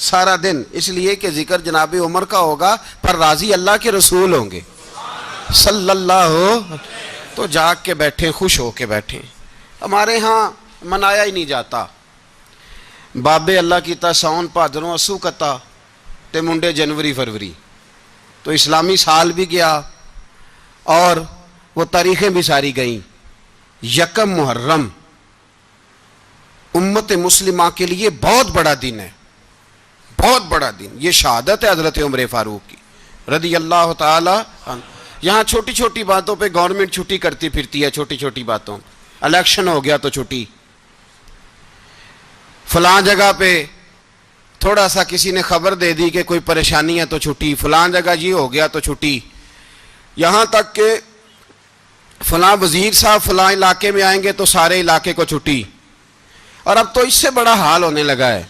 سارا دن، اس لیے کہ ذکر جناب عمر کا ہوگا پر راضی اللہ کے رسول ہوں گے صلی اللہ، تو جاگ کے بیٹھیں، خوش ہو کے بیٹھیں۔ ہمارے ہاں منایا ہی نہیں جاتا، بابے اللہ کیتا ساؤن بھادروں اسو کتا تے منڈے جنوری فروری، تو اسلامی سال بھی گیا اور وہ تاریخیں بھی ساری گئیں۔ یکم محرم امت مسلمہ کے لیے بہت بڑا دن ہے، بہت بڑا دن، یہ شہادت ہے حضرت عمر فاروق کی رضی اللہ تعالی عنہ۔ یہاں چھوٹی چھوٹی باتوں پہ گورنمنٹ چھٹی کرتی پھرتی ہے، چھوٹی چھوٹی باتوں، الیکشن ہو گیا تو چھٹی، فلاں جگہ پہ تھوڑا سا کسی نے خبر دے دی کہ کوئی پریشانی ہے تو چھٹی، فلاں جگہ یہ ہو گیا تو چھٹی، یہاں تک کہ فلاں وزیر صاحب فلاں علاقے میں آئیں گے تو سارے علاقے کو چھٹی۔ اور اب تو اس سے بڑا حال ہونے لگا ہے،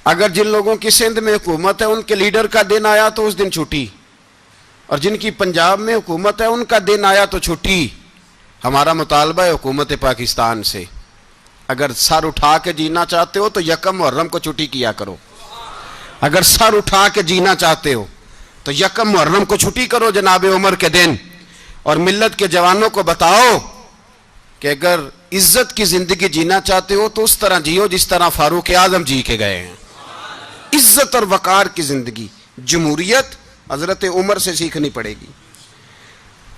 اگر جن لوگوں کی سندھ میں حکومت ہے ان کے لیڈر کا دن آیا تو اس دن چھٹی، اور جن کی پنجاب میں حکومت ہے ان کا دن آیا تو چھٹی۔ ہمارا مطالبہ ہے حکومت پاکستان سے، اگر سر اٹھا کے جینا چاہتے ہو تو یکم محرم کو چھٹی کیا کرو، اگر سر اٹھا کے جینا چاہتے ہو تو یکم محرم کو چھٹی کرو جناب عمر کے دن، اور ملت کے جوانوں کو بتاؤ کہ اگر عزت کی زندگی جینا چاہتے ہو تو اس طرح جیو جس طرح فاروق اعظم جی کے گئے ہیں، عزت اور وقار کی زندگی۔ جمہوریت حضرت عمر سے سیکھنی پڑے گی،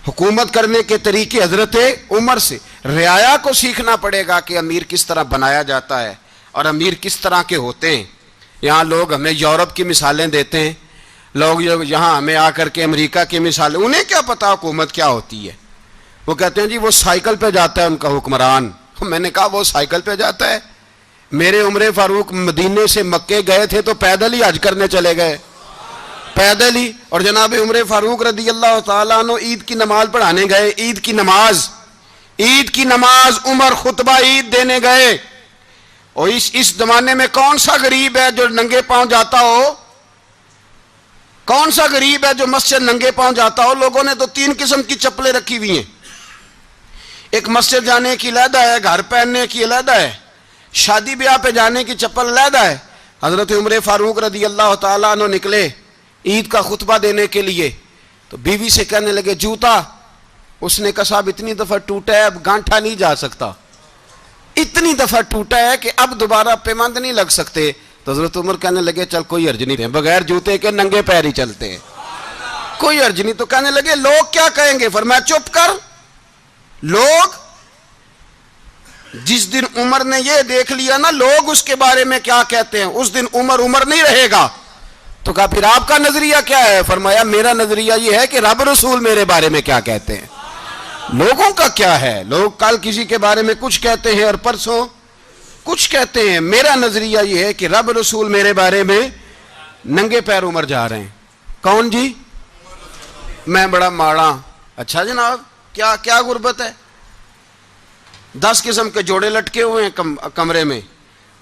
حکومت کرنے کے طریقے حضرت عمر سے، رعایا کو سیکھنا پڑے گا کہ امیر کس طرح بنایا جاتا ہے اور امیر کس طرح کے ہوتے ہیں۔ یہاں لوگ ہمیں یورپ کی مثالیں دیتے ہیں، لوگ یہاں ہمیں آ کر کے امریکہ کی مثالیں، انہیں کیا پتا حکومت کیا ہوتی ہے، وہ کہتے ہیں جی وہ سائیکل پہ جاتا ہے ان کا حکمران۔ میں نے کہا وہ سائیکل پہ جاتا ہے؟ میرے عمر فاروق مدینے سے مکے گئے تھے تو پیدل ہی حج کرنے چلے گئے، پیدل ہی، اور جناب عمر فاروق رضی اللہ تعالیٰ عنہ عید کی نماز پڑھانے گئے، عید کی نماز عمر خطبہ عید دینے گئے۔ اور اس زمانے میں کون سا غریب ہے جو ننگے پاؤں جاتا ہو؟ کون سا غریب ہے جو مسجد ننگے پاؤں جاتا ہو؟ لوگوں نے تو 3 قسم کی چپلیں رکھی ہوئی ہیں، ایک مسجد جانے کی علیحدہ ہے، گھر پہننے کی علیحدہ ہے، شادی بیاہ پہ جانے کی چپل علیحدہ ہے۔ حضرت عمر فاروق رضی اللہ تعالیٰ عنہ نکلے عید کا خطبہ دینے کے لیے تو بیوی سے کہنے لگے جوتا، اس نے کہا صاحب اتنی دفعہ ٹوٹا ہے اب گانٹھا نہیں جا سکتا، اتنی دفعہ ٹوٹا ہے کہ اب دوبارہ پیمند نہیں لگ سکتے۔ تو حضرت عمر کہنے لگے چل کوئی حرج نہیں، بغیر جوتے کے ننگے پیر ہی چلتے ہیں، کوئی حرج نہیں۔ تو کہنے لگے لوگ کیا کہیں گے؟ فرمایا چپ کر، لوگ جس دن عمر نے یہ دیکھ لیا نا لوگ اس کے بارے میں کیا کہتے ہیں، اس دن عمر نہیں رہے گا۔ تو کہا پھر آپ کا نظریہ کیا ہے؟ فرمایا میرا نظریہ یہ ہے کہ رب رسول میرے بارے میں کیا کہتے ہیں، لوگوں کا کیا ہے؟ لوگ کل کسی کے بارے میں کچھ کہتے ہیں اور پرسوں کچھ کہتے ہیں، میرا نظریہ یہ ہے کہ رب رسول میرے بارے میں ننگے پیر عمر جا رہے ہیں۔ کون جی؟ میں بڑا ماڑا۔ اچھا جناب کیا غربت ہے؟ 10 قسم کے جوڑے لٹکے ہوئے ہیں کمرے میں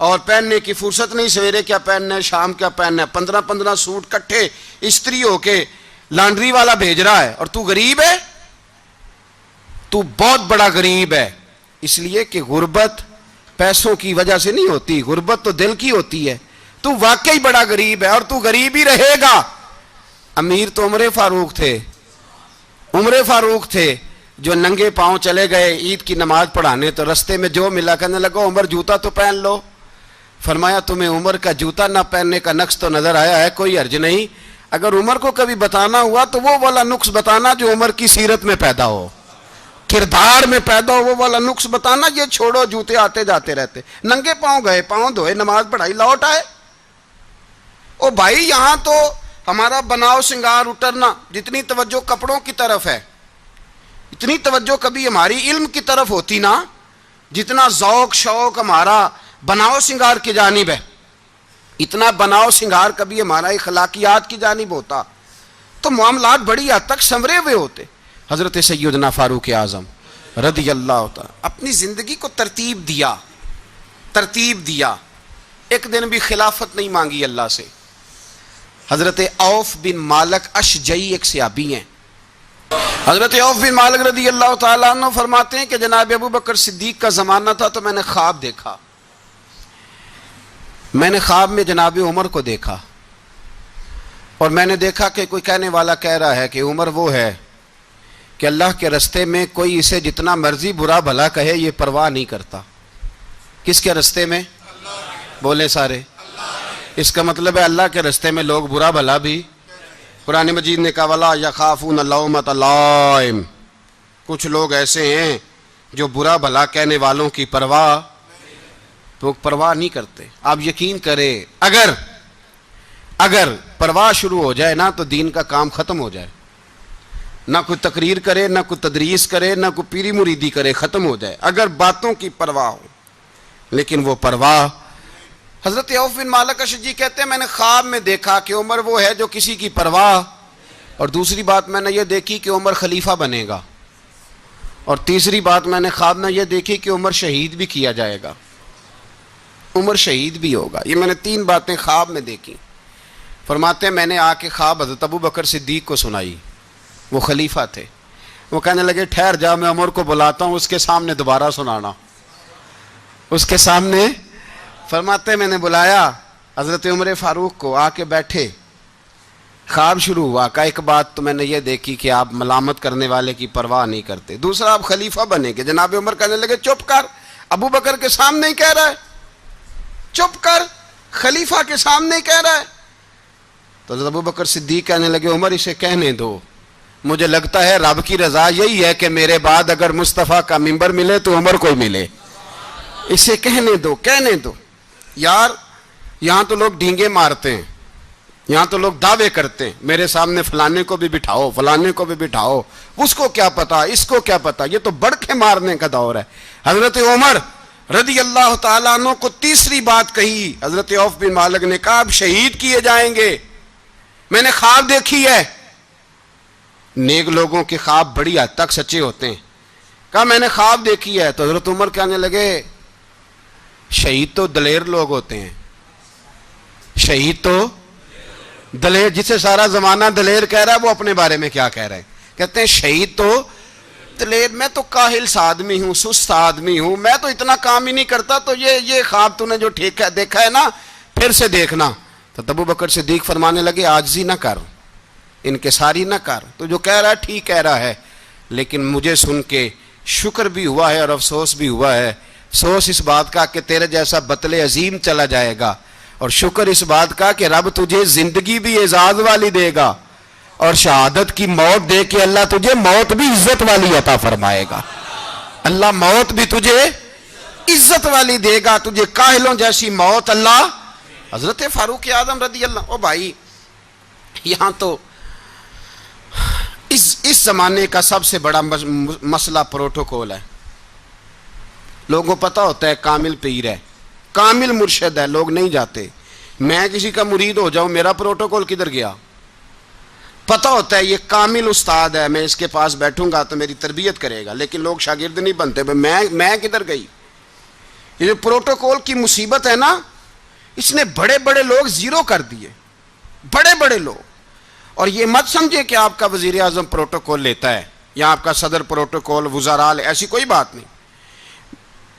اور پہننے کی فرصت نہیں، سویرے کیا پہننا ہے شام کیا پہننا ہے، 15 سوٹ کٹھے استری ہو کے لانڈری والا بھیج رہا ہے، اور تو غریب ہے، تو بہت بڑا غریب ہے۔ اس لیے کہ غربت پیسوں کی وجہ سے نہیں ہوتی، غربت تو دل کی ہوتی ہے۔ تو واقعی بڑا غریب ہے اور تو غریب ہی رہے گا۔ امیر تو عمر فاروق تھے جو ننگے پاؤں چلے گئے عید کی نماز پڑھانے، تو رستے میں جو ملا کہنے لگا عمر جوتا تو پہن لو۔ فرمایا تمہیں عمر کا جوتا نہ پہننے کا نقص تو نظر آیا ہے، کوئی حرج نہیں، اگر عمر کو کبھی بتانا ہوا تو وہ والا نقص بتانا جو عمر کی سیرت میں پیدا ہو، کردار میں پیدا ہو، وہ والا نقص بتانا، یہ چھوڑو جوتے آتے جاتے رہتے۔ ننگے پاؤں گئے، پاؤں دھوئے، نماز پڑھائی، لوٹ آئے۔ او بھائی یہاں تو ہمارا بناؤ سنگار اٹرنا، جتنی توجہ کپڑوں کی طرف ہے اتنی توجہ کبھی ہماری علم کی طرف ہوتی نا، جتنا ذوق شوق ہمارا بناؤ سنگار کی جانب ہے، اتنا بناؤ سنگار کبھی ہمارا اخلاقیات کی جانب ہوتا تو معاملات بڑی حد تک سنورے ہوئے ہوتے۔ حضرت سیدنا فاروق اعظم رضی اللہ تعالی اپنی زندگی کو ترتیب دیا، ایک دن بھی خلافت نہیں مانگی اللہ سے۔ حضرت عوف بن مالک اشجعی ایک صحابی ہیں، حضرت عوف بن مالک رضی اللہ تعالیٰ عنہ فرماتے ہیں کہ جناب ابو بکر صدیق کا زمانہ تھا تو میں نے خواب دیکھا، میں نے خواب میں جناب عمر کو دیکھا اور میں نے دیکھا کہ کوئی کہنے والا کہہ رہا ہے کہ عمر وہ ہے کہ اللہ کے رستے میں کوئی اسے جتنا مرضی برا بھلا کہے یہ پرواہ نہیں کرتا. کس کے رستے میں؟ بولے سارے. اس کا مطلب ہے اللہ کے رستے میں لوگ برا بھلا بھی. قرآن مجید نے کہا وَلَا يَخَافُونَ لَوْمَةَ لَائِمٍ. کچھ لوگ ایسے ہیں جو برا بھلا کہنے والوں کی پرواہ نہیں کرتے. آپ یقین کریں اگر پرواہ شروع ہو جائے نا تو دین کا کام ختم ہو جائے. نہ کوئی تقریر کرے، نہ کوئی تدریس کرے، نہ کوئی پیری مریدی کرے، ختم ہو جائے اگر باتوں کی پرواہ ہو. لیکن وہ پرواہ، حضرت عوف بن مالک اشجعی کہتے ہیں میں نے خواب میں دیکھا کہ عمر وہ ہے جو کسی کی پرواہ، اور دوسری بات میں نے یہ دیکھی کہ عمر خلیفہ بنے گا، اور تیسری بات میں نے خواب میں یہ دیکھی کہ عمر شہید بھی کیا جائے گا، عمر شہید بھی ہوگا. یہ میں نے 3 باتیں خواب میں دیکھی. فرماتے ہیں میں نے آ کے خواب حضرت ابو بکر صدیق کو سنائی. وہ خلیفہ تھے. وہ کہنے لگے ٹھہر جا، میں عمر کو بلاتا ہوں، اس کے سامنے دوبارہ سنانا. اس کے سامنے. فرماتے ہیں میں نے بلایا حضرت عمر فاروق کو، آ کے بیٹھے. خواب شروع ہوا. کہا ایک بات تو میں نے یہ دیکھی کہ آپ ملامت کرنے والے کی پرواہ نہیں کرتے. دوسرا آپ خلیفہ بنے گے. جناب عمر کہنے لگے چپ کر، ابو بکر کے سامنے ہی کہہ رہا ہے، چپ کر، خلیفہ کے سامنے ہی کہہ رہا ہے. تو حضرت ابو بکر صدیق کہنے لگے عمر اسے کہنے دو، مجھے لگتا ہے رب کی رضا یہی ہے کہ میرے بعد اگر مصطفیٰ کا منبر ملے تو عمر کو ہی ملے. اسے کہنے دو. یار یہاں تو لوگ ڈینگے مارتے ہیں، یہاں تو لوگ دعوے کرتے ہیں میرے سامنے فلانے کو بھی بٹھاؤ، فلانے کو بھی بٹھاؤ، اس کو کیا پتا، اس کو کیا پتا. یہ تو بڑکے مارنے کا دور ہے. حضرت عمر رضی اللہ تعالیٰ عنہ کو تیسری بات کہی. حضرت عوف بن مالک نے کہا آپ شہید کیے جائیں گے، میں نے خواب دیکھی ہے. نیک لوگوں کے خواب بڑی حد تک سچے ہوتے ہیں. کہا میں نے خواب دیکھی ہے. تو حضرت عمر کہنے لگے شہید تو دلیر لوگ ہوتے ہیں، شہید تو دلیر، جسے سارا زمانہ دلیر کہہ رہا ہے وہ اپنے بارے میں کیا کہہ رہے ہیں؟ کہتے ہیں شہید تو دلیر. میں تو کاہل سا آدمی ہوں، سست آدمی ہوں، میں تو اتنا کام ہی نہیں کرتا. تو یہ خواب تو نے جو دیکھا ہے نا پھر سے دیکھنا. تو ابو بکر صدیق فرمانے لگے عاجزی نہ کر، انکساری نہ کر، تو جو کہہ رہا ہے ٹھیک کہہ رہا ہے، لیکن مجھے سن کے شکر بھی ہوا ہے اور افسوس بھی ہوا ہے. افسوس اس بات کا کہ تیرے جیسا بطل عظیم چلا جائے گا، اور شکر اس بات کا کہ رب تجھے زندگی بھی اعزاز والی دے گا، اور شہادت کی موت دے کے اللہ تجھے موت بھی عزت والی عطا فرمائے گا. اللہ موت بھی تجھے عزت والی دے گا، تجھے کاہلوں جیسی موت اللہ. حضرت فاروق اعظم رضی اللہ. او بھائی یہاں تو اس زمانے کا سب سے بڑا مسئلہ پروٹوکول ہے. لوگوں کو پتہ ہوتا ہے کامل پیر ہے، کامل مرشد ہے، لوگ نہیں جاتے. میں کسی کا مرید ہو جاؤں میرا پروٹوکول کدھر گیا؟ پتہ ہوتا ہے یہ کامل استاد ہے، میں اس کے پاس بیٹھوں گا تو میری تربیت کرے گا، لیکن لوگ شاگرد نہیں بنتے. میں کدھر گئی؟ یہ جو پروٹوکول کی مصیبت ہے نا، اس نے بڑے بڑے لوگ زیرو کر دیے، بڑے بڑے لوگ. اور یہ مت سمجھے کہ آپ کا وزیر اعظم پروٹوکول لیتا ہے یا آپ کا صدر پروٹوکول، وزراء، ایسی کوئی بات نہیں.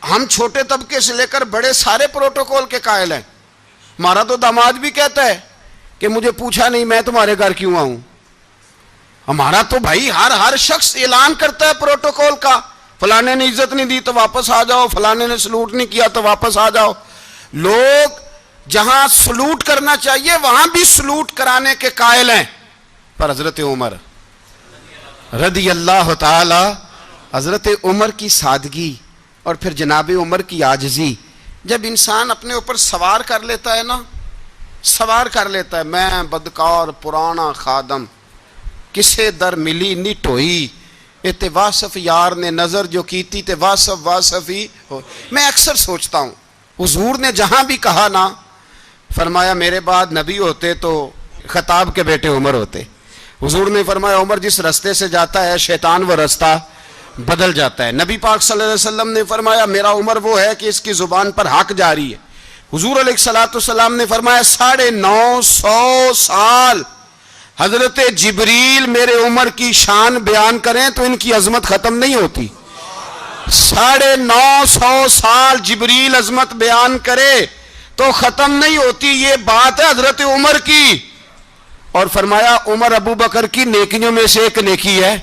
ہم چھوٹے طبقے سے لے کر بڑے سارے پروٹوکول کے قائل ہیں. ہمارا تو داماد بھی کہتا ہے کہ مجھے پوچھا نہیں میں تمہارے گھر کیوں آؤں. ہمارا تو بھائی ہر شخص اعلان کرتا ہے پروٹوکول کا، فلانے نے عزت نہیں دی تو واپس آ جاؤ، فلانے نے سلوٹ نہیں کیا تو واپس آ جاؤ. لوگ جہاں سلوٹ کرنا چاہیے وہاں بھی سلوٹ کرانے کے قائل ہیں. پر حضرت عمر رضی اللہ تعالی، حضرت عمر کی سادگی اور پھر جناب عمر کی عاجزی، جب انسان اپنے اوپر سوار کر لیتا ہے نا، سوار کر لیتا ہے. میں بدکار پرانا خادم، کسے در ملی نٹ ہوئی، تے واصف یار نے نظر جو کیتی تے واصف ہی ہو. میں اکثر سوچتا ہوں حضور نے جہاں بھی کہا نا، فرمایا میرے بعد نبی ہوتے تو خطاب کے بیٹے عمر ہوتے. حضور نے فرمایا عمر جس رستے سے جاتا ہے شیطان وہ رستہ بدل جاتا ہے. نبی پاک صلی اللہ علیہ وسلم نے فرمایا میرا عمر وہ ہے کہ اس کی زبان پر حق جاری ہے. حضور علیہ السلام نے فرمایا 950 سال حضرت جبریل میرے عمر کی شان بیان کریں تو ان کی عظمت ختم نہیں ہوتی. 950 سال جبریل عظمت بیان کرے تو ختم نہیں ہوتی. یہ بات ہے حضرت عمر کی, اور فرمایا عمر ابو بکر کی نیکیوں میں سے ایک نیکی ہے.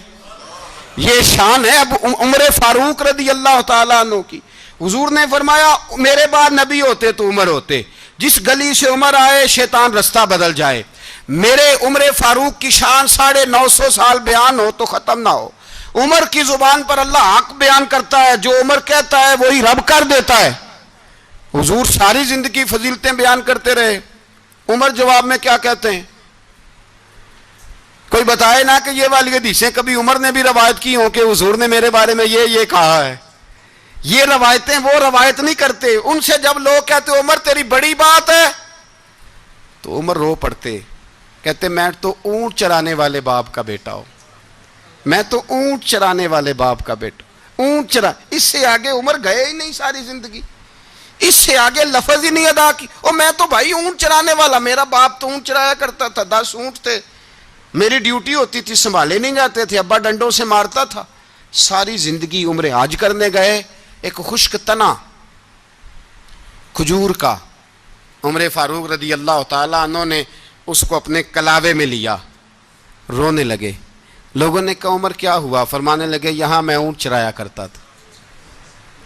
یہ شان ہے اب عمر فاروق رضی اللہ تعالیٰ عنہ کی. حضور نے فرمایا میرے بعد نبی ہوتے تو عمر ہوتے. جس گلی سے عمر آئے شیطان رستہ بدل جائے. میرے عمر فاروق کی شان 950 سال بیان ہو تو ختم نہ ہو. عمر کی زبان پر اللہ حق بیان کرتا ہے, جو عمر کہتا ہے وہی رب کر دیتا ہے. حضور ساری زندگی فضیلتیں بیان کرتے رہے. عمر جواب میں کیا کہتے ہیں؟ کوئی بتائے نا کہ یہ والی حدیثیں کبھی عمر نے بھی روایت کی ہوں کہ حضور نے میرے بارے میں یہ کہا ہے. یہ روایتیں وہ روایت نہیں کرتے. ان سے جب لوگ کہتے عمر تیری بڑی بات ہے تو عمر رو پڑتے, کہتے میں تو اونٹ چرانے والے باپ کا بیٹا ہوں, میں تو اونٹ چرانے والے باپ کا بیٹا. اونٹ چرا, اس سے آگے عمر گئے ہی نہیں ساری زندگی, اس سے آگے لفظ ہی نہیں ادا کی. اور میں تو بھائی اونٹ چرانے والا, میرا باپ تو اونٹ چرایا کرتا تھا, 10 اونٹ تھے, میری ڈیوٹی ہوتی تھی, سنبھالے نہیں جاتے تھے, ابا ڈنڈوں سے مارتا تھا. ساری زندگی عمر حج کرنے گئے, ایک خشک تنا کھجور کا عمر فاروق رضی اللہ تعالیٰ عنہ نے اس کو اپنے کلاوے میں لیا, رونے لگے. لوگوں نے کہا عمر کیا ہوا؟ فرمانے لگے یہاں میں اونٹ چرایا کرتا تھا,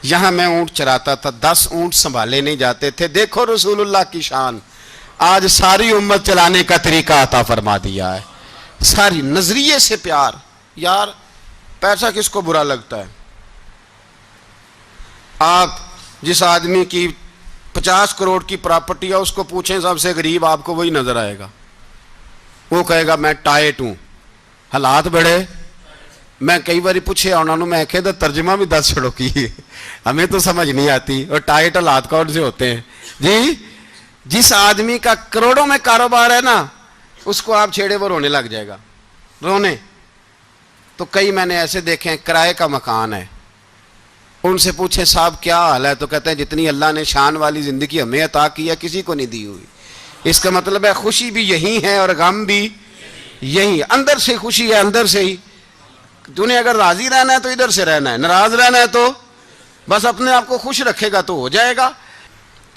یہاں میں اونٹ چراتا تھا, 10 اونٹ سنبھالے نہیں جاتے تھے. دیکھو رسول اللہ کی شان, آج ساری امت چلانے کا طریقہ عطا فرما دیا ہے. ساری نظریے سے پیار. یار پیسہ کس کو برا لگتا ہے؟ آپ جس آدمی کی 50 کروڑ کی پراپرٹی ہے اس کو پوچھیں سب سے غریب, آپ کو وہی نظر آئے گا. وہ کہے گا میں ٹائٹ ہوں. حالات بڑے, میں کئی باری پوچھے انہوں نے, میں کہہ دا ترجمہ بھی 10 چھڑوں کی, ہمیں تو سمجھ نہیں آتی. اور ٹائٹ حالات کون سے ہوتے ہیں جی؟ جس آدمی کا کروڑوں میں کاروبار ہے نا, اس کو آپ چھیڑے وہ رونے لگ جائے گا, رونے. تو کئی میں نے ایسے دیکھے ہیں کرائے کا مکان ہے, ان سے پوچھیں صاحب کیا حال ہے, تو کہتے ہیں جتنی اللہ نے شان والی زندگی ہمیں عطا کی ہے کسی کو نہیں دی ہوئی. اس کا مطلب ہے خوشی بھی یہی ہے اور غم بھی یہی. اندر سے خوشی ہے, اندر سے ہی. تو نے اگر راضی رہنا ہے تو ادھر سے رہنا ہے, ناراض رہنا ہے تو بس اپنے آپ کو خوش رکھے گا تو ہو جائے گا.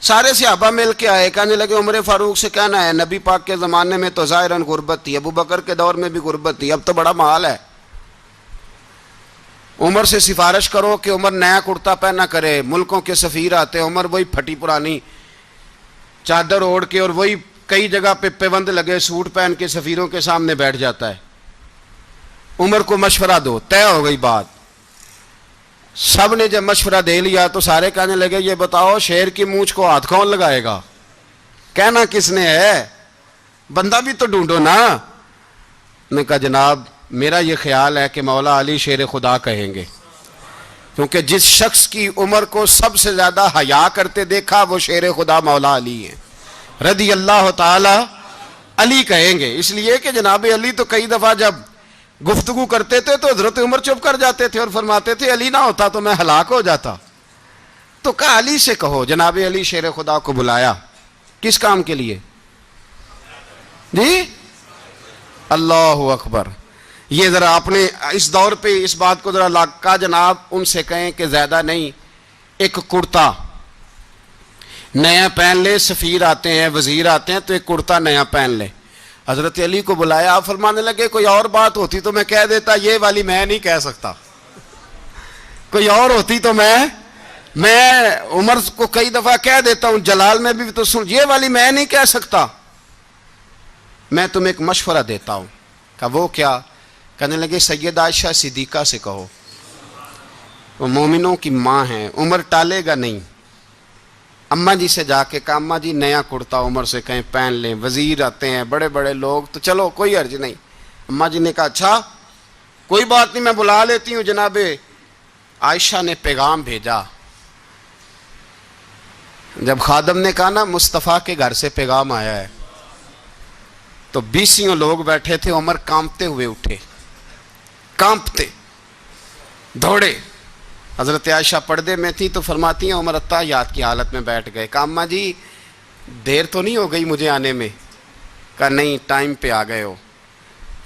سارے صحابہ مل کے آئے, کہنے لگے عمر فاروق سے کہنا ہے نبی پاک کے زمانے میں تو ظاہراً غربت تھی, ابو بکر کے دور میں بھی غربت تھی, اب تو بڑا مال ہے. عمر سے سفارش کرو کہ عمر نیا کرتا پہنا کرے. ملکوں کے سفیر آتے, عمر وہی پھٹی پرانی چادر اوڑھ کے اور وہی کئی جگہ پہ پیوند لگے سوٹ پہن کے سفیروں کے سامنے بیٹھ جاتا ہے. عمر کو مشورہ دو, طے ہو گئی بات. سب نے جب مشورہ دے لیا تو سارے کہنے لگے یہ بتاؤ شیر کی مونچھ کو ہاتھ کون لگائے گا؟ کہنا کس نے ہے؟ بندہ بھی تو ڈھونڈو نا. نے کہا جناب میرا یہ خیال ہے کہ مولا علی شیر خدا کہیں گے, کیونکہ جس شخص کی عمر کو سب سے زیادہ حیا کرتے دیکھا وہ شیر خدا مولا علی ہیں رضی اللہ تعالی. علی کہیں گے اس لیے کہ جناب علی تو کئی دفعہ جب گفتگو کرتے تھے تو حضرت عمر چپ کر جاتے تھے اور فرماتے تھے علی نہ ہوتا تو میں ہلاک ہو جاتا. تو کہا علی سے کہو. جناب علی شیر خدا کو بلایا, کس کام کے لیے جی؟ اللہ اکبر. یہ ذرا آپ نے اس دور پہ اس بات کو ذرا لاکا جناب ان سے کہیں کہ زیادہ نہیں, ایک کرتا نیا پہن لے. سفیر آتے ہیں, وزیر آتے ہیں تو ایک کرتا نیا پہن لے. حضرت علی کو بلایا, آپ فرمانے لگے کوئی اور بات ہوتی تو میں کہہ دیتا, یہ والی میں نہیں کہہ سکتا. کوئی اور ہوتی تو میں عمر کو کئی دفعہ کہہ دیتا ہوں, جلال میں بھی تو سن, یہ والی میں نہیں کہہ سکتا. میں تمہیں ایک مشورہ دیتا ہوں. کہا وہ کیا؟ کہنے لگے سیدہ عائشہ صدیقہ سے کہو, وہ مومنوں کی ماں ہیں, عمر ٹالے گا نہیں. اماں جی سے جا کے کہا اماں جی نیا کرتا عمر سے کہیں پہن لیں. وزیر آتے ہیں, بڑے بڑے لوگ, تو چلو کوئی حرج نہیں. اماں جی نے کہا اچھا کوئی بات نہیں میں بلا لیتی ہوں. جناب عائشہ نے پیغام بھیجا. جب خادم نے کہا نا مصطفیٰ کے گھر سے پیغام آیا ہے, تو 20 لوگ بیٹھے تھے. عمر کانپتے ہوئے اٹھے, کانپتے دوڑے. حضرت عائشہ پردے میں تھی تو فرماتی ہیں عمر اتحیات کی حالت میں بیٹھ گئے. کہا اماں جی دیر تو نہیں ہو گئی مجھے آنے میں؟ کہا نہیں ٹائم پہ آ گئے ہو.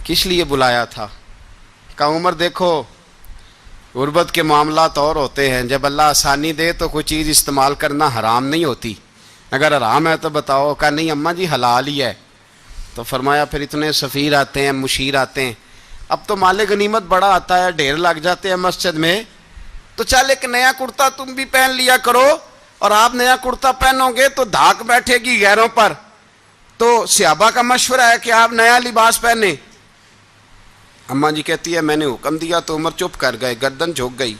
کس لیے بلایا تھا؟ کہا عمر دیکھو غربت کے معاملات اور ہوتے ہیں, جب اللہ آسانی دے تو کوئی چیز استعمال کرنا حرام نہیں ہوتی. اگر حرام ہے تو بتاؤ. کہا نہیں اماں جی حلال ہی ہے. تو فرمایا پھر اتنے سفیر آتے ہیں, مشیر آتے ہیں, اب تو مال غنیمت بڑا آتا ہے, ڈھیر لگ جاتے ہیں مسجد میں, تو چل ایک نیا کرتا تم بھی پہن لیا کرو, اور آپ نیا کرتا پہنو گے تو دھاک بیٹھے گی غیروں پر. تو صحابہ کا مشورہ ہے کہ آپ نیا لباس پہنے. اماں جی کہتی ہے میں نے حکم دیا تو عمر چپ کر گئے, گردن جھک گئی.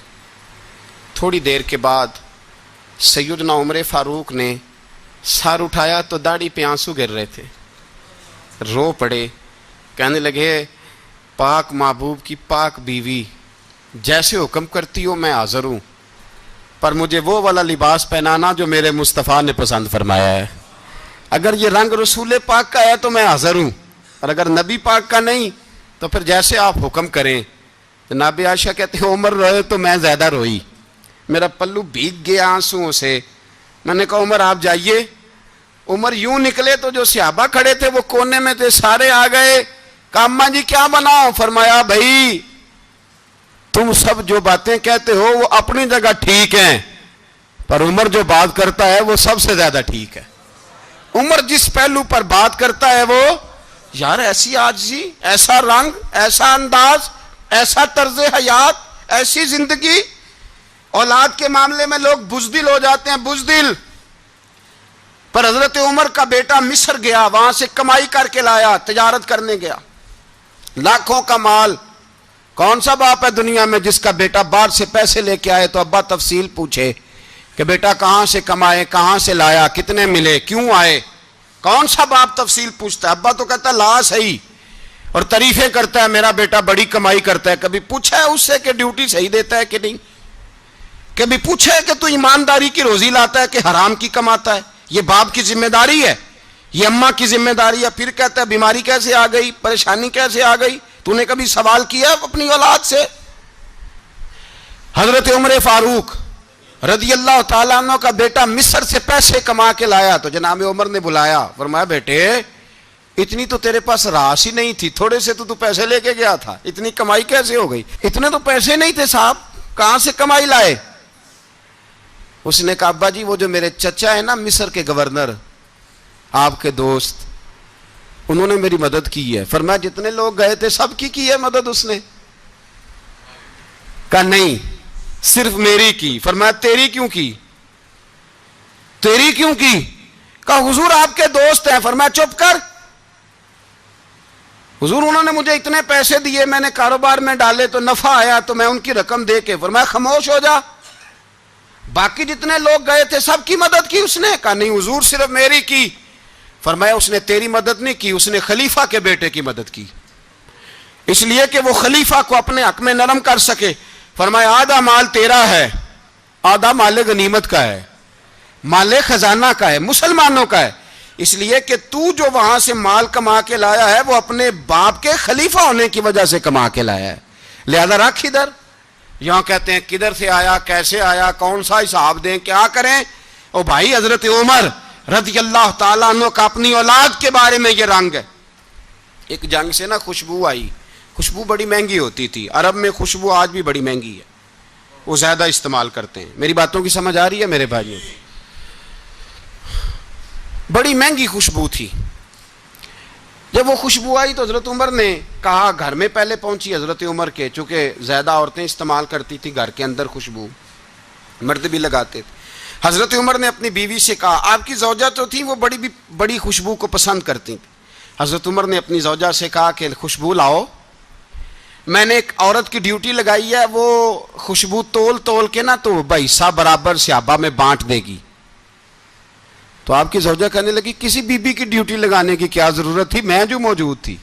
تھوڑی دیر کے بعد سیدنا عمر فاروق نے سر اٹھایا تو داڑھی پہ آنسو گر رہے تھے, رو پڑے, کہنے لگے پاک محبوب کی پاک بیوی جیسے حکم کرتی ہو میں حاضر ہوں, پر مجھے وہ والا لباس پہنانا جو میرے مصطفیٰ نے پسند فرمایا ہے. اگر یہ رنگ رسول پاک کا ہے تو میں حاضر ہوں, اور اگر نبی پاک کا نہیں تو پھر جیسے آپ حکم کریں. جناب عائشہ کہتے ہیں عمر روئے تو میں زیادہ روئی, میرا پلو بھیگ گیا آنسوؤں سے. میں نے کہا عمر آپ جائیے. عمر یوں نکلے تو جو صحابہ کھڑے تھے وہ کونے میں تھے, سارے آ گئے. کہا اماں جی کیا بناؤ؟ فرمایا بھائی تم سب جو باتیں کہتے ہو وہ اپنی جگہ ٹھیک ہیں, پر عمر جو بات کرتا ہے وہ سب سے زیادہ ٹھیک ہے. عمر جس پہلو پر بات کرتا ہے وہ, یار ایسی عاجزی, ایسا رنگ, ایسا انداز, ایسا طرز حیات, ایسی زندگی. اولاد کے معاملے میں لوگ بزدل ہو جاتے ہیں, بزدل. پر حضرت عمر کا بیٹا مصر گیا, وہاں سے کمائی کر کے لایا, تجارت کرنے گیا, لاکھوں کا مال. کون سا باپ ہے دنیا میں جس کا بیٹا باہر سے پیسے لے کے آئے تو ابا تفصیل پوچھے کہ بیٹا کہاں سے کمائے, کہاں سے لایا, کتنے ملے, کیوں آئے؟ کون سا باپ تفصیل پوچھتا ہے؟ ابا تو کہتا ہے لا صحیح, اور تعریفیں کرتا ہے میرا بیٹا بڑی کمائی کرتا ہے. کبھی پوچھا ہے اس سے کہ ڈیوٹی صحیح دیتا ہے کہ نہیں؟ کبھی پوچھا ہے کہ تو ایمانداری کی روزی لاتا ہے کہ حرام کی کماتا ہے؟ یہ باپ کی ذمہ داری ہے, یہ اماں کی ذمہ داری ہے. پھر کہتا ہے بیماری کیسے آ گئی, پریشانی کیسے آ گئی؟ تو نے کبھی سوال کیا اپنی اولاد سے؟ حضرت عمر فاروق رضی اللہ تعالیٰ عنہ کا بیٹا مصر سے پیسے کما کے لایا تو جناب عمر نے بلایا, فرمایا بیٹے اتنی تو تیرے پاس راس ہی نہیں تھی, تھوڑے سے تو پیسے لے کے گیا تھا, اتنی کمائی کیسے ہو گئی؟ اتنے تو پیسے نہیں تھے صاحب, کہاں سے کمائی لائے؟ اس نے کہا ابا جی وہ جو میرے چچا ہے نا مصر کے گورنر, آپ کے دوست, انہوں نے میری مدد کی ہے. فرمایا جتنے لوگ گئے تھے سب کی ہے مدد اس نے؟ کہا نہیں صرف میری کی. فرمایا تیری کیوں کی؟ تیری کیوں کی؟ کہا حضور آپ کے دوست ہیں. فرمایا چپ کر, حضور انہوں نے مجھے اتنے پیسے دیے, میں نے کاروبار میں ڈالے تو نفع آیا تو میں ان کی رقم دے کے. فرمایا خاموش ہو جا, باقی جتنے لوگ گئے تھے سب کی مدد کی اس نے؟ کہا نہیں حضور صرف میری کی. فرمایا اس نے تیری مدد نہیں کی, اس نے خلیفہ کے بیٹے کی مدد کی, اس لیے کہ وہ خلیفہ کو اپنے حق میں نرم کر سکے. فرمایا آدھا مال تیرا ہے, آدھا مال غنیمت کا ہے, مال خزانہ کا ہے, مسلمانوں کا ہے, اس لیے کہ تو جو وہاں سے مال کما کے لایا ہے وہ اپنے باپ کے خلیفہ ہونے کی وجہ سے کما کے لایا ہے, لہذا رکھ ادھر. یہاں کہتے ہیں کدھر سے آیا, کیسے آیا, کون سا حساب دیں, کیا کریں؟ او بھائی حضرت عمر رضی اللہ تعالیٰ عنہ کا اپنی اولاد کے بارے میں یہ رنگ ہے. ایک جنگ سے نا خوشبو آئی, خوشبو بڑی مہنگی ہوتی تھی, عرب میں خوشبو آج بھی بڑی مہنگی ہے, وہ زیادہ استعمال کرتے ہیں. میری باتوں کی سمجھ آ رہی ہے میرے بھائیوں؟ بڑی مہنگی خوشبو تھی. جب وہ خوشبو آئی تو حضرت عمر نے کہا, گھر میں پہلے پہنچی حضرت عمر کے, چونکہ زیادہ عورتیں استعمال کرتی تھی گھر کے اندر خوشبو, مرد بھی لگاتے تھے. حضرت عمر نے اپنی بیوی سے کہا, آپ کی زوجہ تو تھی وہ بڑی خوشبو کو پسند کرتی تھی. حضرت عمر نے اپنی زوجہ سے کہا کہ خوشبو لاؤ, میں نے ایک عورت کی ڈیوٹی لگائی ہے, وہ خوشبو تول کے نا تو حصہ برابر صحابہ میں بانٹ دے گی. تو آپ کی زوجہ کہنے لگی کسی بی بی کی ڈیوٹی لگانے کی کیا ضرورت تھی, میں جو موجود تھی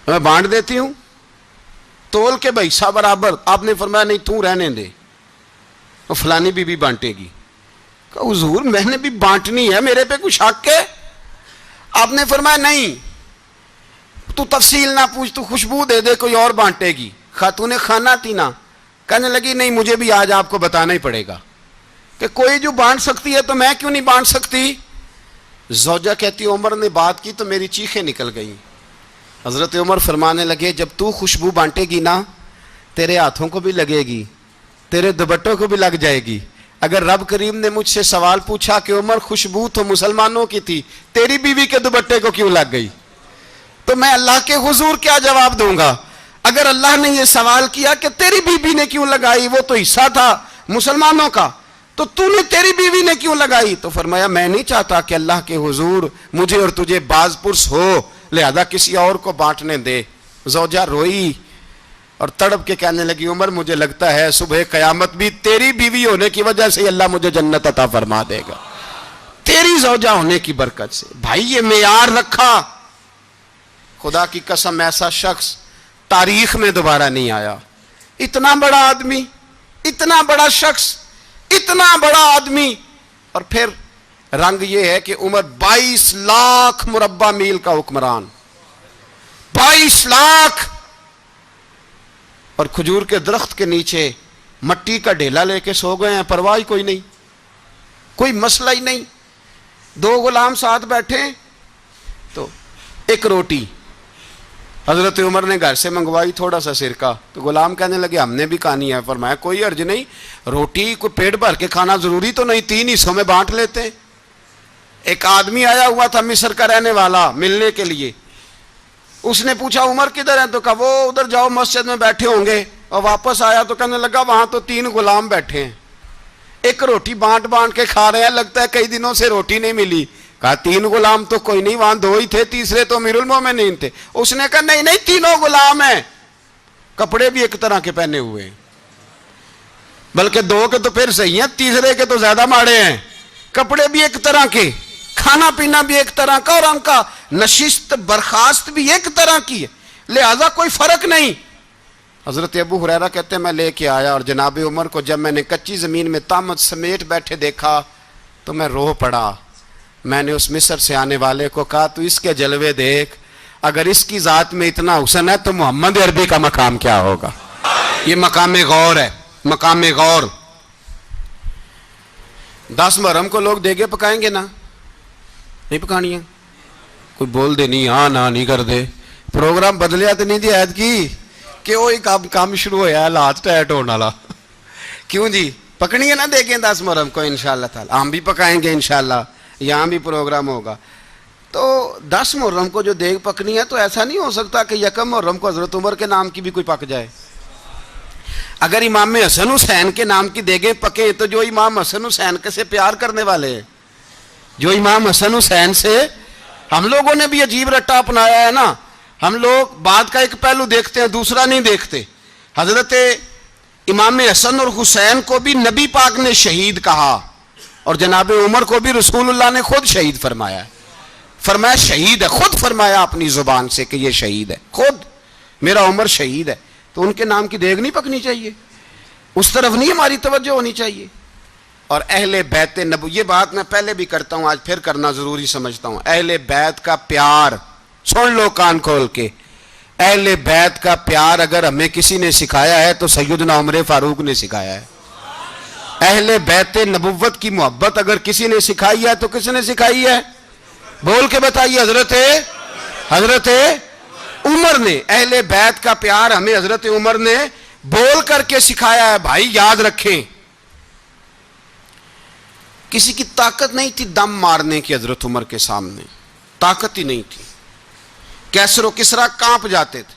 میں بانٹ دیتی ہوں تول کے حصہ برابر. آپ نے فرمایا نہیں تو رہنے دے, وہ فلانی بی بی بانٹے گی. کہا حضور میں نے بھی بانٹنی ہے, میرے پہ کچھ حق ہے؟ آپ نے فرمایا نہیں, تو تفصیل نہ پوچھ, تو خوشبو دے دے, کوئی اور بانٹے گی. خاتون خانہ تھی نا, کہنے لگی نہیں مجھے بھی آج آپ کو بتانا ہی پڑے گا کہ کوئی جو بانٹ سکتی ہے تو میں کیوں نہیں بانٹ سکتی. زوجہ کہتی عمر نے بات کی تو میری چیخیں نکل گئیں. حضرت عمر فرمانے لگے جب تو خوشبو بانٹے گی نا تیرے ہاتھوں کو بھی لگے گی, تیرے دوپٹوں کو بھی لگ جائے گی, اگر رب کریم نے مجھ سے سوال پوچھا کہ عمر خوشبو تو مسلمانوں کی تھی، تیری بیوی کے دوپٹے کو کیوں لگ گئی، تو میں اللہ کے حضور کیا جواب دوں گا؟ اگر اللہ نے یہ سوال کیا کہ تیری بیوی نے کیوں لگائی، وہ تو حصہ تھا مسلمانوں کا، تو تو نے تیری بیوی نے کیوں لگائی؟ تو فرمایا میں نہیں چاہتا کہ اللہ کے حضور مجھے اور تجھے باز پرس ہو، لہذا کسی اور کو بانٹنے دے۔ زوجہ روئی اور تڑپ کے کہنے لگی عمر مجھے لگتا ہے صبح قیامت بھی تیری بیوی ہونے کی وجہ سے اللہ مجھے جنت عطا فرما دے گا، تیری زوجہ ہونے کی برکت سے۔ بھائی یہ معیار رکھا، خدا کی قسم ایسا شخص تاریخ میں دوبارہ نہیں آیا۔ اتنا بڑا آدمی، اتنا بڑا شخص، اتنا بڑا آدمی، اور پھر رنگ یہ ہے کہ عمر 22 لاکھ مربع میل کا حکمران، 22 لاکھ، اور کھجور کے درخت کے نیچے مٹی کا ڈھیلا لے کے سو گئے ہیں، پرواہ کوئی نہیں، کوئی مسئلہ ہی نہیں۔ 2 غلام ساتھ بیٹھے تو ایک روٹی حضرت عمر نے گھر سے منگوائی، تھوڑا سا سرکہ، تو غلام کہنے لگے ہم نے بھی کھانی ہے۔ فرمایا کوئی حرج نہیں، روٹی کو پیٹ بھر کے کھانا ضروری تو نہیں، 3 حصوں میں بانٹ لیتے ہیں۔ ایک آدمی آیا ہوا تھا مصر کا رہنے والا ملنے کے لیے، اس نے پوچھا عمر کدھر ہیں، تو کہا وہ ادھر جاؤ مسجد میں بیٹھے ہوں گے، اور واپس آیا تو کہنے لگا وہاں تو 3 غلام بیٹھے ہیں، ایک روٹی بانٹ بانٹ کے کھا رہے ہیں، لگتا ہے کئی دنوں سے روٹی نہیں ملی۔ کہا 3 غلام تو کوئی نہیں، وہاں 2 ہی تھے، تیسرے تو امیر المومنین تھے۔ اس نے کہا نہیں نہیں 3 غلام ہیں، کپڑے بھی ایک طرح کے پہنے ہوئے ہیں، بلکہ 2 کے تو پھر صحیح ہیں، تیسرے کے تو زیادہ ماڑے ہیں، کپڑے بھی ایک طرح کے، کھانا پینا بھی ایک طرح کا، اور ان کا نشست برخاست بھی ایک طرح کی ہے، لہذا کوئی فرق نہیں۔ حضرت ابو ہریرہ کہتے ہیں میں لے کے آیا، اور جناب عمر کو جب میں نے کچی زمین میں تامت سمیٹ بیٹھے دیکھا تو میں رو پڑا۔ میں نے اس مصر سے آنے والے کو کہا تو اس کے جلوے دیکھ، اگر اس کی ذات میں اتنا حسن ہے تو محمد عربی کا مقام کیا ہوگا؟ یہ مقام غور ہے، مقام غور۔ 10 محرم کو لوگ دیگے پکائیں گے نا؟ نہیں پکانی ہے؟ کوئی بول دے نہیں، ہاں نہ نہیں کر دے، پروگرام بدلیا تو نہیں دی عید کی کہ وہی کام شروع ہوا ہے لات ٹائٹ ہونے والا؟ کیوں جی پکنی ہے نا دیکھیں 10 محرم کو انشاءاللہ تعالی، ہم بھی پکائیں گے انشاءاللہ، یہاں بھی پروگرام ہوگا۔ تو 10 محرم کو جو دیگ پکنی ہے تو ایسا نہیں ہو سکتا کہ 1 محرم کو حضرت عمر کے نام کی بھی کوئی پک جائے۔ اگر امام حسن حسین کے نام کی دیگیں پکیں تو جو امام حسن حسین سے پیار کرنے والے ہیں، جو امام حسن حسین سے، ہم لوگوں نے بھی عجیب رٹا اپنایا ہے نا، ہم لوگ بات کا ایک پہلو دیکھتے ہیں دوسرا نہیں دیکھتے۔ حضرت امام حسن اور حسین کو بھی نبی پاک نے شہید کہا، اور جناب عمر کو بھی رسول اللہ نے خود شہید فرمایا، فرمایا شہید ہے، خود فرمایا اپنی زبان سے کہ یہ شہید ہے، خود میرا عمر شہید ہے۔ تو ان کے نام کی دیگ نہیں پکنی چاہیے، اس طرف نہیں ہماری توجہ ہونی چاہیے۔ اور اہل بیت نبو، یہ بات میں پہلے بھی کرتا ہوں آج پھر کرنا ضروری سمجھتا ہوں، اہل بیت کا پیار، سن لو کان کھول کے، اہل بیت کا پیار اگر ہمیں کسی نے سکھایا ہے تو سیدنا عمر فاروق نے سکھایا ہے۔ اہل بیت نبوت کی محبت اگر کسی نے سکھائی ہے تو کس نے سکھائی ہے؟ بول کے بتائیے، حضرت عمر نے۔ اہل بیت کا پیار ہمیں حضرت عمر نے بول کر کے سکھایا ہے۔ بھائی یاد رکھیں، کسی کی طاقت نہیں تھی دم مارنے کی حضرت عمر کے سامنے، طاقت ہی نہیں تھی، کیسر و کسرا کانپ جاتے تھے،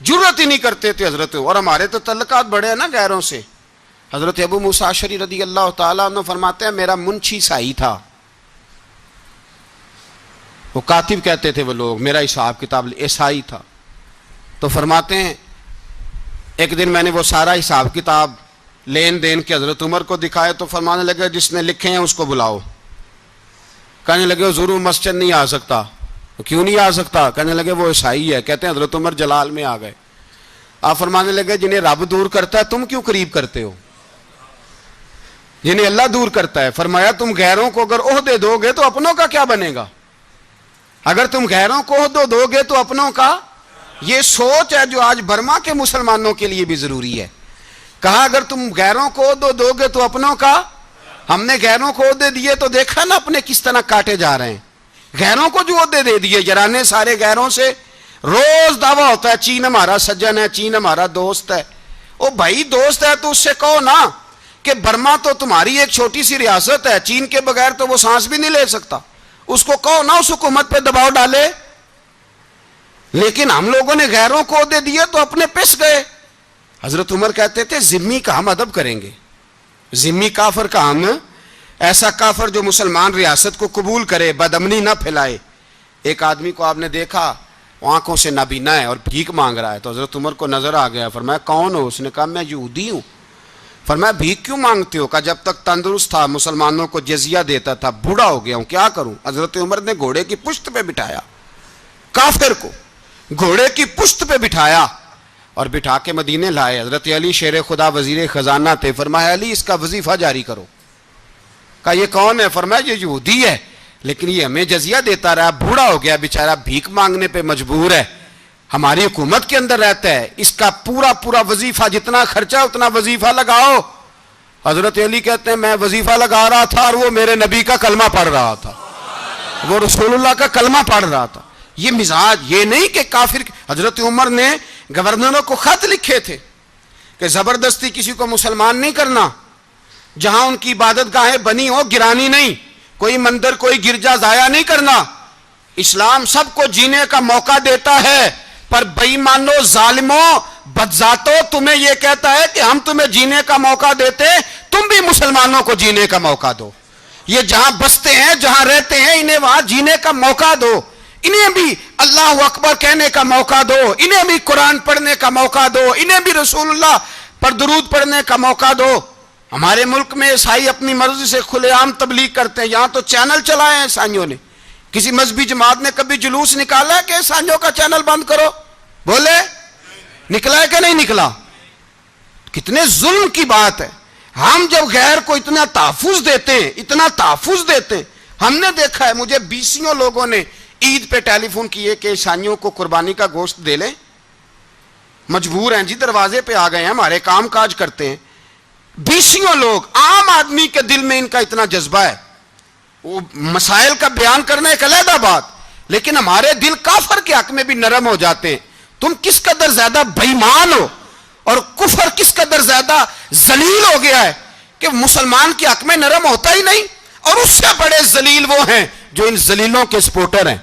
جرأت ہی نہیں کرتے تھے حضرت۔ اور ہمارے تو تعلقات بڑے ہیں نا غیروں سے۔ حضرت ابو موسیٰ اشعری رضی اللہ تعالیٰ عنہ فرماتے ہیں میرا منشی سائی تھا، وہ کاتب کہتے تھے وہ لوگ، میرا حساب کتاب عیسائی تھا۔ تو فرماتے ہیں ایک دن میں نے وہ سارا حساب کتاب لین دین کے حضرت عمر کو دکھائے تو فرمانے لگے جس نے لکھے ہیں اس کو بلاؤ۔ کہنے لگے حضور مسجد نہیں آ سکتا۔ کیوں نہیں آ سکتا؟ کہنے لگے وہ عیسائی ہے۔ کہتے ہیں حضرت عمر جلال میں آ گئے۔ آپ فرمانے لگے جنہیں رب دور کرتا ہے تم کیوں قریب کرتے ہو؟ جنہیں اللہ دور کرتا ہے۔ فرمایا تم غیروں کو اگر عہدے دو گے تو اپنوں کا کیا بنے گا؟ اگر تم غیروں کو عہدے دو گے تو اپنوں کا، یہ سوچ ہے جو آج برما کے مسلمانوں کے لیے بھی ضروری ہے۔ کہا اگر تم غیروں کو عہدے دو گے تو اپنوں کا۔ ہم نے غیروں کو عہدے دیے تو دیکھا نا اپنے کس طرح کاٹے جا رہے ہیں۔ غیروں کو جو عہدے دے دیے، یرانے سارے غیروں سے روز دعویٰ ہوتا ہے چین ہمارا سجن ہے، چین ہمارا دوست ہے۔ او بھائی دوست ہے تو اس سے کہو نا کہ برما تو تمہاری ایک چھوٹی سی ریاست ہے, چین کے بغیر تو وہ سانس بھی نہیں لے سکتا, اس کو کہو نا اس حکومت پہ دباؤ ڈالے. لیکن ہم لوگوں نے غیروں کو عہدے دیے تو اپنے پس گئے. حضرت عمر کہتے تھے ذمی کا ہم ادب کریں گے, ذمی کافر کا ہم, ایسا کافر جو مسلمان ریاست کو قبول کرے, بدامنی نہ پھیلائے. ایک آدمی کو آپ نے دیکھا آنکھوں سے نابینا ہے اور بھیک مانگ رہا ہے, تو حضرت عمر کو نظر آ گیا, فرمایا کون ہو؟ اس نے کہا میں یہودی ہوں. فرمایا بھیک کیوں مانگتے ہو؟ کہا جب تک تندرست تھا مسلمانوں کو جزیہ دیتا تھا, بوڑھا ہو گیا ہوں کیا کروں. حضرت عمر نے گھوڑے کی پشت پہ بٹھایا, کافر کو گھوڑے کی پشت پہ بٹھایا اور بٹھا کے مدینے لائے. حضرت علی شیر خدا وزیر خزانہ تھے, فرمایا علی اس کا وظیفہ جاری کرو. کہا یہ کون ہے؟ فرمایا یہ یہودی ہے لیکن یہ ہمیں جزیہ دیتا رہا, بوڑھا ہو گیا بیچارہ, بھیک مانگنے پہ مجبور ہے, ہماری حکومت کے اندر رہتا ہے, اس کا پورا وظیفہ جتنا خرچہ اتنا وظیفہ لگاؤ. حضرت علی کہتے ہیں میں وظیفہ لگا رہا تھا اور وہ میرے نبی کا کلمہ پڑھ رہا تھا, وہ رسول اللہ کا کلمہ پڑھ رہا تھا. یہ مزاج, یہ نہیں کہ کافر. حضرت عمر نے گورنروں کو خط لکھے تھے کہ زبردستی کسی کو مسلمان نہیں کرنا, جہاں ان کی عبادت گاہیں بنی ہو گرانی نہیں, کوئی مندر کوئی گرجا ضائع نہیں کرنا. اسلام سب کو جینے کا موقع دیتا ہے, پر بے ایمانو ظالموں بدذاتوں تمہیں یہ کہتا ہے کہ ہم تمہیں جینے کا موقع دیتے, تم بھی مسلمانوں کو جینے کا موقع دو. یہ جہاں بستے ہیں جہاں رہتے ہیں انہیں وہاں جینے کا موقع دو, انہیں بھی اللہ اکبر کہنے کا موقع دو, انہیں بھی قرآن پڑھنے کا موقع دو, انہیں بھی رسول اللہ پر درود پڑھنے کا موقع دو. ہمارے ملک میں عیسائی اپنی مرضی سے کھلے عام تبلیغ کرتے ہیں, یہاں تو چینل چلائے ہیں عیسائیوں نے. کسی مذہبی جماعت نے کبھی جلوس نکالا ہے کہ عیسائیوں کا چینل بند کرو؟ بولے نکلا ہے کہ نہیں نکلا؟ کتنے ظلم کی بات ہے. ہم جب غیر کو اتنا تحفظ دیتے ہیں, اتنا تحفظ دیتے ہیں, ہم نے دیکھا ہے مجھے 20 لوگوں نے عید پہ ٹیلی فون کیے کہ عیسائیوں کو قربانی کا گوشت دے لیں, مجبور ہیں جی, دروازے پہ آ گئے ہیں, ہمارے کام کاج کرتے ہیں. 20 لوگ, عام آدمی کے دل میں ان کا اتنا جذبہ ہے, وہ مسائل کا بیان کرنا ایک علیحدہ بات, لیکن ہمارے دل کافر کے حق میں بھی نرم ہو جاتے ہیں. تم کس قدر زیادہ بے ایمان ہو اور کفر کس قدر زیادہ ذلیل ہو گیا ہے کہ مسلمان کے حق میں نرم ہوتا ہی نہیں. اور اس سے بڑے ذلیل وہ ہیں جو ان ذلیلوں کے سپورٹر ہیں,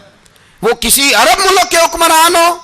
وہ کسی عرب ملک کے حکمران ہو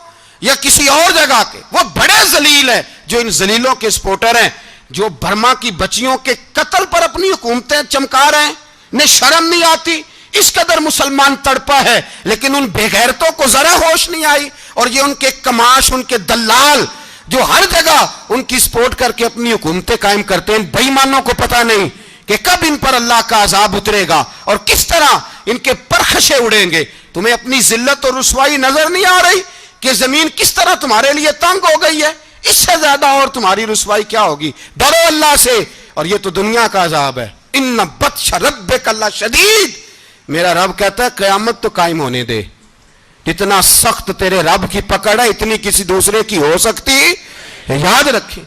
یا کسی اور جگہ کے, وہ بڑے ذلیل ہیں جو ان ذلیلوں کے سپورٹر ہیں, جو برما کی بچیوں کے قتل پر اپنی حکومتیں چمکا رہے ہیں. انہیں شرم نہیں آتی, اس قدر مسلمان تڑپا ہے لیکن ان بے غیرتوں کو ذرا ہوش نہیں آئی. اور یہ ان کے کماش, ان کے دلال جو ہر جگہ ان کی سپورٹ کر کے اپنی حکومتیں قائم کرتے ہیں, بے ایمانوں کو پتہ نہیں کہ کب ان پر اللہ کا عذاب اترے گا اور کس طرح ان کے پرخشے اڑیں گے. تمہیں اپنی ذلت اور رسوائی نظر نہیں آ رہی کہ زمین کس طرح تمہارے لیے تنگ ہو گئی ہے؟ اس سے زیادہ اور تمہاری رسوائی کیا ہوگی؟ ڈرو اللہ سے. اور یہ تو دنیا کا عذاب ہے. ان بطش ربک لشدید, میرا رب کہتا ہے قیامت تو قائم ہونے دے. اتنا سخت تیرے رب کی پکڑ ہے اتنی کسی دوسرے کی ہو سکتی؟ یاد رکھیں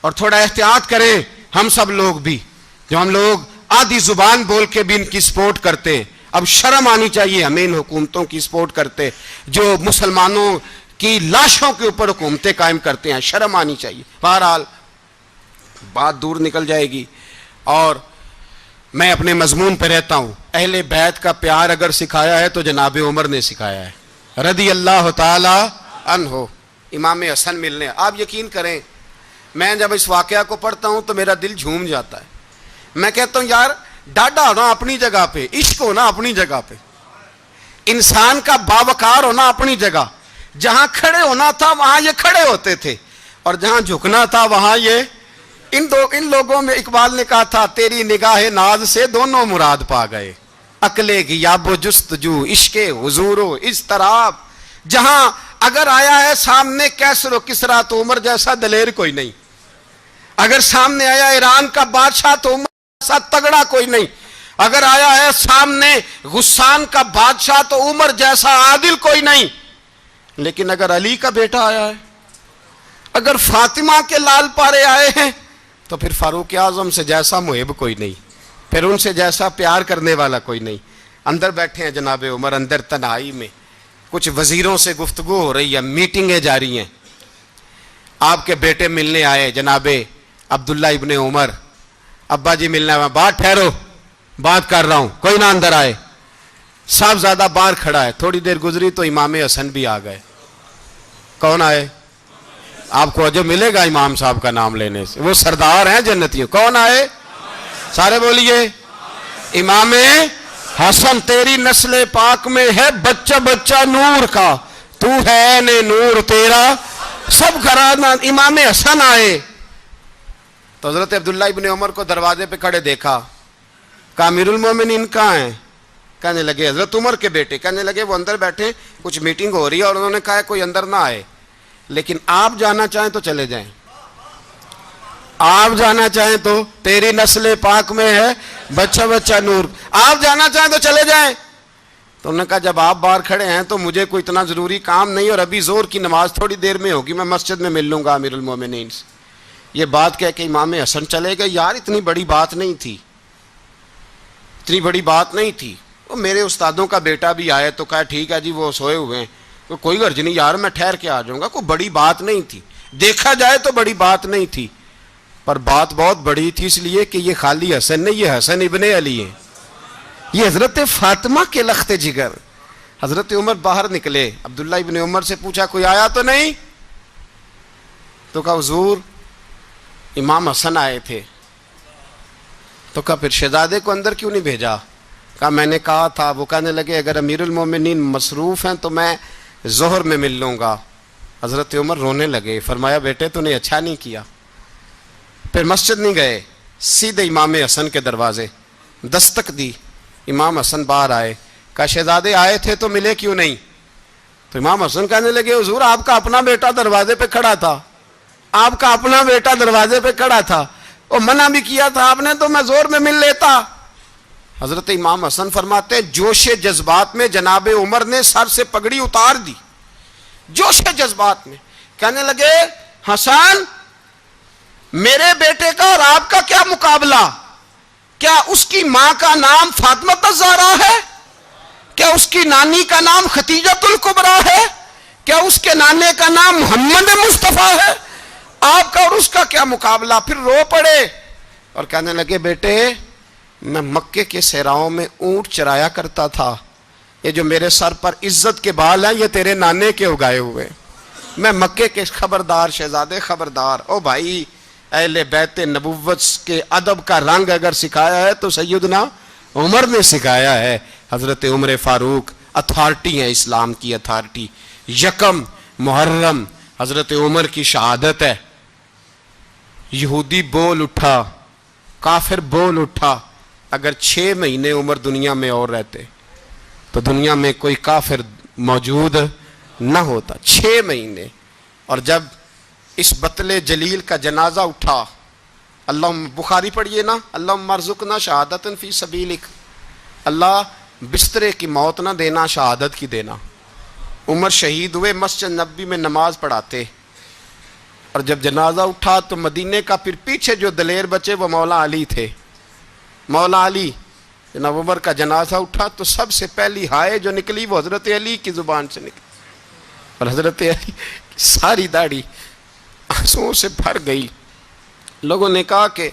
اور تھوڑا احتیاط کریں. ہم سب لوگ بھی, جو ہم لوگ آدھی زبان بول کے بھی ان کی سپورٹ کرتے ہیں, اب شرم آنی چاہیے ہمیں ان حکومتوں کی سپورٹ کرتے جو مسلمانوں کی لاشوں کے اوپر حکومتیں قائم کرتے ہیں. شرم آنی چاہیے. بہرحال بات دور نکل جائے گی اور میں اپنے مضمون پہ رہتا ہوں. اہل بیت کا پیار اگر سکھایا ہے تو جناب عمر نے سکھایا ہے رضی اللہ تعالی عنہ. امام حسن ملنے, آپ یقین کریں میں جب اس واقعہ کو پڑھتا ہوں تو میرا دل جھوم جاتا ہے. میں کہتا ہوں یار ڈاڈا ہونا اپنی جگہ پہ, عشق ہونا اپنی جگہ پہ, انسان کا باوقار ہونا اپنی جگہ. جہاں کھڑے ہونا تھا وہاں یہ کھڑے ہوتے تھے اور جہاں جھکنا تھا وہاں یہ. ان لوگوں میں اقبال نے کہا تھا تیری نگاہ ناز سے دونوں مراد پا گئے, عقل غیاب و جستجو عشق حضور و اضطراب. جہاں اگر آیا ہے سامنے کیسر و کسرا تو عمر جیسا دلیر کوئی نہیں, اگر سامنے آیا ایران کا بادشاہ تو عمر جیسا تگڑا کوئی نہیں, اگر آیا ہے سامنے غسان کا بادشاہ تو عمر جیسا عادل کوئی نہیں. لیکن اگر علی کا بیٹا آیا ہے, اگر فاطمہ کے لال پارے آئے ہیں تو پھر فاروق اعظم سے جیسا محب کوئی نہیں, پھر ان سے جیسا پیار کرنے والا کوئی نہیں. اندر بیٹھے ہیں جناب عمر, اندر تنہائی میں کچھ وزیروں سے گفتگو ہو رہی ہے, میٹنگیں جاری ہیں. آپ کے بیٹے ملنے آئے جناب عبداللہ ابن عمر, ابا جی ملنا ہے, بات ٹھہرو, بات کر رہا ہوں, کوئی نہ اندر آئے. صاحبزادہ باہر کھڑا ہے. تھوڑی دیر گزری تو امام حسن بھی آ گئے. کون آئے؟ آپ کو جو ملے گا امام صاحب کا نام لینے سے, وہ سردار ہیں جنتیوں. کون آئے؟ سارے بولیے, امام حسن. تیری نسل پاک میں ہے بچہ بچہ نور کا, تو ہے نے نور تیرا سب گھرانہ. امام حسن آئے تو حضرت عبداللہ ابن عمر کو دروازے پہ کھڑے دیکھا. کہا امیر المومنین کہاں ہیں؟ کہنے لگے حضرت عمر کے بیٹے. کہنے لگے وہ اندر بیٹھے, کچھ میٹنگ ہو رہی ہے, اور انہوں نے کہا کوئی اندر نہ آئے, لیکن آپ جانا چاہیں تو چلے جائیں. آپ جانا چاہیں تو, تیری نسل پاک میں ہے بچہ بچہ نور, آپ جانا چاہیں تو چلے جائیں. تو انہوں نے کہا جب آپ باہر کھڑے ہیں تو مجھے کوئی اتنا ضروری کام نہیں, اور ابھی زور کی نماز تھوڑی دیر میں ہوگی, میں مسجد میں مل لوں گا امیر المومنین سے. یہ بات کہہ کے امام حسن چلے گئے. یار اتنی بڑی بات نہیں تھی, اتنی بڑی بات نہیں تھی. وہ میرے استادوں کا بیٹا بھی آئے تو کہا ٹھیک ہے جی وہ سوئے ہوئے ہیں, کوئی غرض نہیں یار, میں ٹھہر کے آ جاؤں گا. کوئی بڑی بات نہیں تھی, دیکھا جائے تو بڑی بات نہیں تھی, پر بات بہت بڑی تھی, اس لیے کہ یہ خالی حسن نہیں, یہ حسن ابن علی ہیں, یہ حضرت فاطمہ کے لخت جگر. حضرت عمر باہر نکلے, عبداللہ ابن عمر سے پوچھا کوئی آیا تو نہیں؟ تو کہا حضور امام حسن آئے تھے. تو کہا پھر شہزادے کو اندر کیوں نہیں بھیجا؟ کہا میں نے کہا تھا. وہ کہنے لگے اگر امیر المومنین مصروف ہیں تو میں ظہر میں مل لوں گا. حضرت عمر رونے لگے. فرمایا بیٹے تو نے اچھا نہیں کیا. پھر مسجد نہیں گئے, سیدھے امام حسن کے دروازے دستک دی. امام حسن باہر آئے. کہا شہزادے آئے تھے تو ملے کیوں نہیں؟ تو امام حسن کہنے لگے حضور آپ کا اپنا بیٹا دروازے پہ کھڑا تھا, آپ کا اپنا بیٹا دروازے پہ کھڑا تھا, وہ منع بھی کیا تھا آپ نے, تو میں زور میں مل لیتا. حضرت امام حسن فرماتے جوش جذبات میں جناب عمر نے سر سے پگڑی اتار دی, جوش جذبات میں. کہنے لگے حسن میرے بیٹے کا اور آپ کا کیا مقابلہ؟ کیا اس کی ماں کا نام فاطمہ الزہرا ہے؟ کیا اس کی نانی کا نام خدیجۃ الکبریٰ ہے؟ کیا اس کے نانے کا نام محمد مصطفیٰ ہے؟ آپ کا اور اس کا کیا مقابلہ؟ پھر رو پڑے اور کہنے لگے بیٹے میں مکے کے صحراؤں میں اونٹ چرایا کرتا تھا, یہ جو میرے سر پر عزت کے بال ہیں یہ تیرے نانے کے اگائے ہوئے, میں مکے کے خبردار شہزادے خبردار. او بھائی اہل بیت نبوت کے ادب کا رنگ اگر سکھایا ہے تو سیدنا عمر نے سکھایا ہے. حضرت عمر فاروق اتھارٹی ہیں, اسلام کی اتھارٹی. یکم محرم حضرت عمر کی شہادت ہے. یہودی بول اٹھا, کافر بول اٹھا. اگر 6 مہینے عمر دنیا میں اور رہتے تو دنیا میں کوئی کافر موجود نہ ہوتا. 6 مہینے. اور جب اس بطل جلیل کا جنازہ اٹھا, اللہ بخاری پڑھیے نا, اللہم ارزقنا شہادتا فی سبیلک, اللہ بسترے کی موت نہ دینا, شہادت کی دینا. عمر شہید ہوئے, مسجد نبی میں نماز پڑھاتے, اور جب جنازہ اٹھا تو مدینے کا پھر پیچھے جو دلیر بچے وہ مولا علی تھے. مولا علی, جناب عمر کا جنازہ اٹھا تو سب سے پہلی ہائے جو نکلی وہ حضرت علی کی زبان سے نکلی, اور حضرت علی کی ساری داڑھی آنسوؤں سے بھر گئی. لوگوں نے کہا کہ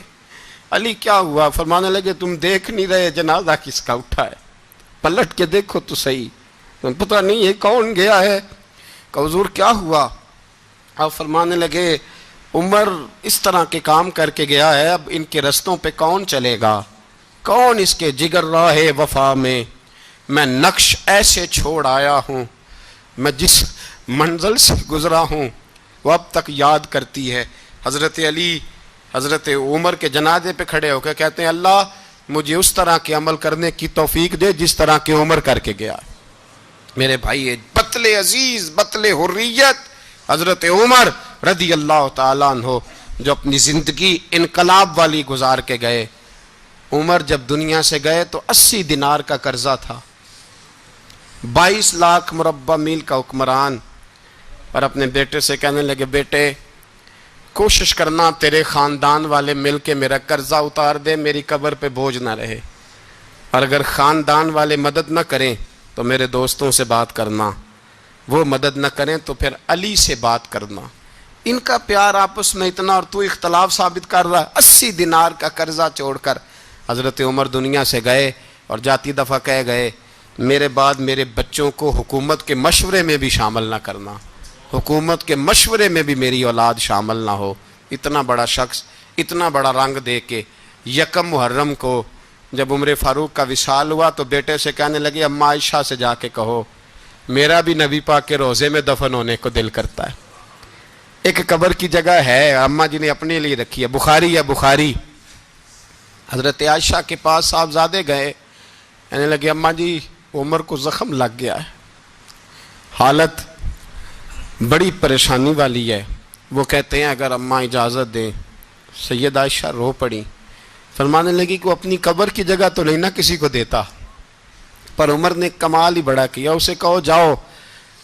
علی کیا ہوا؟ فرمانے لگے تم دیکھ نہیں رہے جنازہ کس کا اٹھا ہے, پلٹ کے دیکھو تو صحیح, تم پتہ نہیں یہ کون گیا ہے. کہ حضور کیا ہوا؟ آپ فرمانے لگے عمر اس طرح کے کام کر کے گیا ہے, اب ان کے رستوں پہ کون چلے گا؟ کون اس کے جگر راہ وفا میں؟ میں نقش ایسے چھوڑ آیا ہوں, میں جس منزل سے گزرا ہوں وہ اب تک یاد کرتی ہے. حضرت علی حضرت عمر کے جنازے پہ کھڑے ہو کے کہتے ہیں اللہ مجھے اس طرح کے عمل کرنے کی توفیق دے جس طرح کے عمر کر کے گیا. میرے بھائی بطل عزیز, بطل حریت حضرت عمر رضی اللہ تعالیٰ عنہ, جو اپنی زندگی انقلاب والی گزار کے گئے. عمر جب دنیا سے گئے تو 80 دینار کا قرضہ تھا, 22 لاکھ مربع میل کا حکمران. اور اپنے بیٹے سے کہنے لگے بیٹے کوشش کرنا تیرے خاندان والے مل کے میرا قرضہ اتار دے, میری قبر پہ بوجھ نہ رہے, اور اگر خاندان والے مدد نہ کریں تو میرے دوستوں سے بات کرنا, وہ مدد نہ کریں تو پھر علی سے بات کرنا. ان کا پیار آپس میں اتنا اور تو اختلاف ثابت کر رہا ہے۔ 80 دینار کا قرضہ چھوڑ کر حضرت عمر دنیا سے گئے اور جاتی دفعہ کہہ گئے میرے بعد میرے بچوں کو حکومت کے مشورے میں بھی شامل نہ کرنا، حکومت کے مشورے میں بھی میری اولاد شامل نہ ہو۔ اتنا بڑا شخص اتنا بڑا رنگ دے کے یکم محرم کو جب عمر فاروق کا وصال ہوا تو بیٹے سے کہنے لگے اماں عائشہ سے جا کے کہو میرا بھی نبی پاک کے روضے میں دفن ہونے کو دل کرتا ہے۔ ایک قبر کی جگہ ہے اماں جی نے اپنے لیے رکھی ہے، بخاری ہے بخاری۔ حضرت عائشہ کے پاس صاحبزادے گئے، کہنے لگے اماں جی عمر کو زخم لگ گیا ہے، حالت بڑی پریشانی والی ہے۔ وہ کہتے ہیں اگر اماں اجازت دیں، سید عائشہ رو پڑی، فرمانے لگی کہ وہ اپنی قبر کی جگہ تو نہیں نہ کسی کو دیتا، پر عمر نے کمال ہی بڑا کیا، اسے کہو جاؤ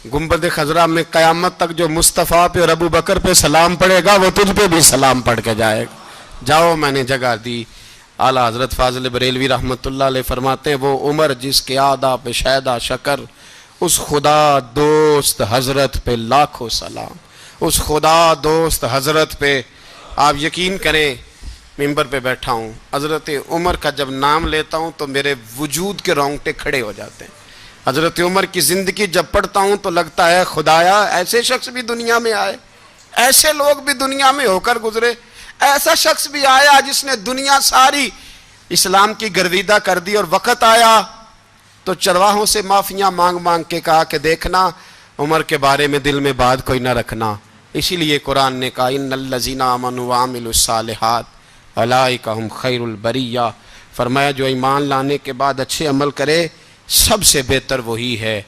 گنبد خضرا میں قیامت تک جو مصطفیٰ پہ اور ابو بکر پہ سلام پڑے گا وہ تجھ پہ بھی سلام پڑھ کے جائے گا، جاؤ میں نے جگہ دی۔ اعلیٰ حضرت فاضل بریلوی رحمۃ اللہ علیہ فرماتے ہیں وہ عمر جس کے آدھا پہ شیدہ شکر، اس خدا دوست حضرت پہ لاکھوں سلام، اس خدا دوست حضرت پہ۔ آپ یقین کریں ممبر پہ بیٹھا ہوں، حضرت عمر کا جب نام لیتا ہوں تو میرے وجود کے رونگٹے کھڑے ہو جاتے ہیں۔ حضرت عمر کی زندگی جب پڑھتا ہوں تو لگتا ہے خدایا ایسے شخص بھی دنیا میں آئے، ایسے لوگ بھی دنیا میں ہو کر گزرے، ایسا شخص بھی آیا جس نے دنیا ساری اسلام کی گرویدہ کر دی، اور وقت آیا تو چرواہوں سے معافیاں مانگ مانگ کے کہا کہ دیکھنا عمر کے بارے میں دل میں بات کوئی نہ رکھنا۔ اسی لیے قرآن نے کہا ان الذین آمنوا وعملوا الصالحات اولئک ھم خیر البریہ، فرمایا جو ایمان لانے کے بعد اچھے عمل کرے سب سے بہتر وہی ہے۔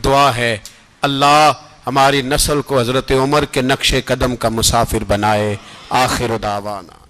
دعا ہے اللہ ہماری نسل کو حضرت عمر کے نقش قدم کا مسافر بنائے۔ آخر دعوانا